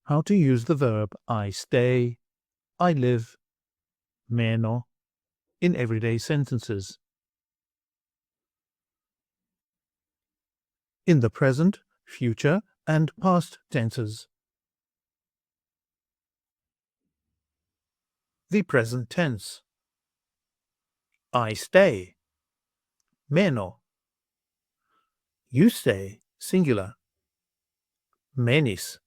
How to use the verb I stay, I live, μένω in everyday sentences. In the present, future, and past tenses. The present tense. I stay, μένω. You stay, singular. Μένεις.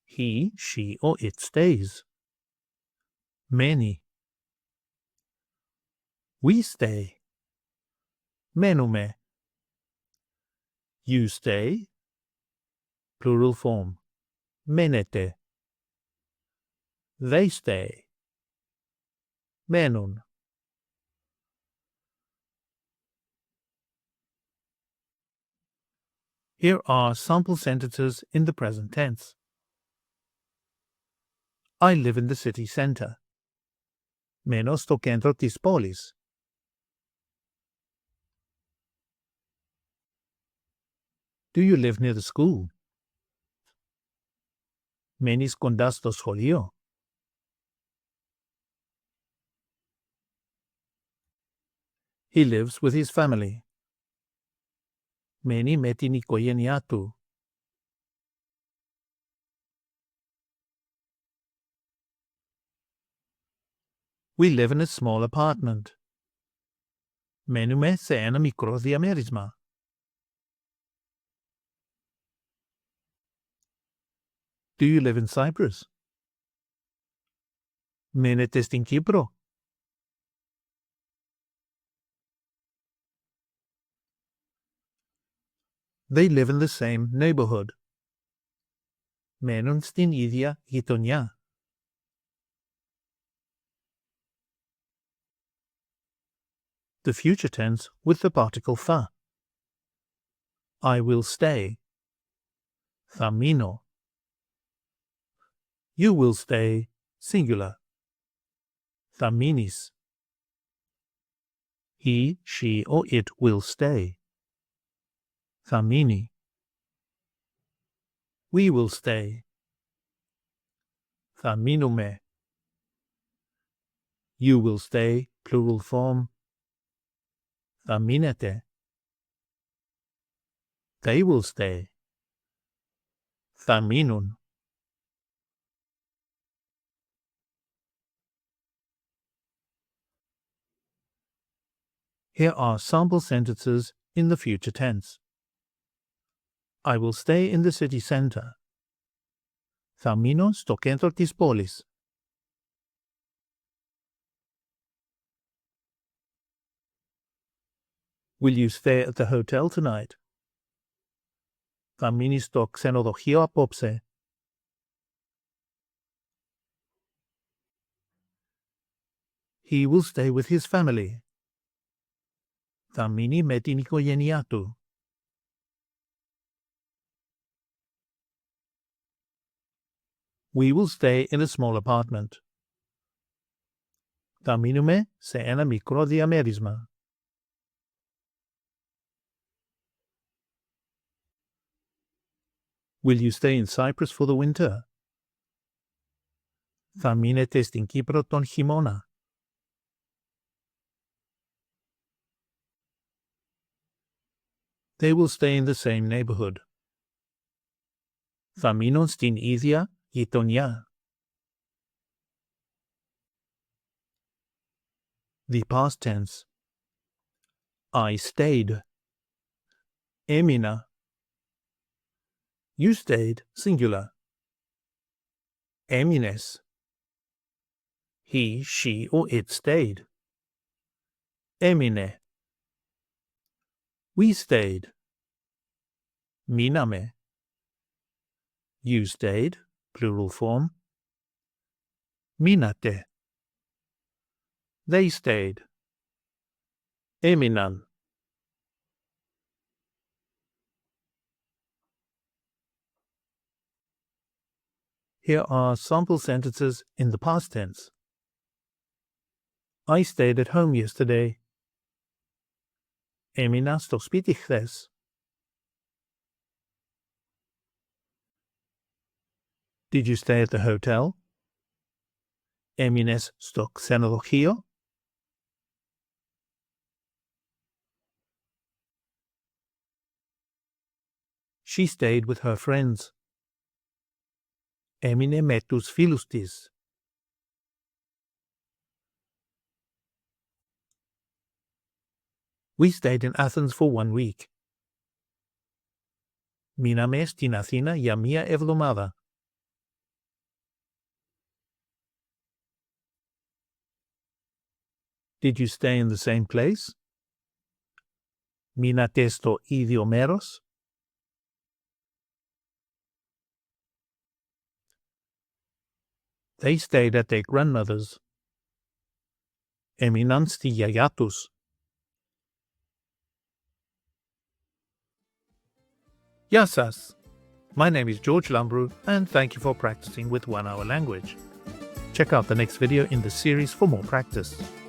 He, she, or it stays. Μένει. We stay. μένουμε. You stay. Plural form. μένετε. They stay. μένουν. Here are sample sentences in the present tense. I live in the city center. Μένω στο κέντρο της πόλης. Do you live near the school? Μένεις κοντά στο σχολείο. He lives with his family. Μένει με την οικογένειά του. We live in a small apartment. Μένουμε σε ένα μικρό διαμέρισμα. Do you live in Cyprus? Μένετε στην Κύπρο. They live in the same neighborhood. Μένουν στην ίδια γειτονιά. The future tense with the particle θα. I will stay. Θα μείνω. You will stay, singular. Θα μείνεις. He, she, or it will stay. Θα μείνει. We will stay. Θα μείνουμε. You will stay, plural form. Θα μείνετε. They will stay. Θα μείνουν. Here are sample sentences in the future tense. I will stay in the city center. Θα μείνω στο κέντρο της πόλης. Will you stay at the hotel tonight? Θα μείνεις στο ξενοδοχείο απόψε. He will stay with his family. Θα μείνει με την οικογένειά του. We will stay in a small apartment. Θα μείνουμε σε ένα μικρό διαμέρισμα. Will you stay in Cyprus for the winter? Θα μείνετε στην Κύπρο τον χειμώνα. They will stay in the same neighborhood. Θα μείνουν στην ίδια γειτονιά. The past tense. I stayed. Έμεινα. You stayed, singular. Έμεινες. He, she, or it stayed. Έμεινε. We stayed. Μείναμε. You stayed, plural form. Μείνατε. They stayed. Έμειναν. Here are sample sentences in the past tense. I stayed at home yesterday. Έμεινα στο σπίτι χθες. Did you stay at the hotel? Έμεινες στο ξενοδοχείο? She stayed with her friends. Έμεινε με τους φίλους της. We stayed in Athens for 1 week. Μείναμε στην Αθήνα για μία εβδομάδα. Did you stay in the same place? Μείνατε στο ίδιο μέρος? They stayed at their grandmother's. Έμειναν στη γιαγιά τους. Γεια σας! My name is George Lambrou and thank you for practicing with 1 Hour Language. Check out the next video in the series for more practice.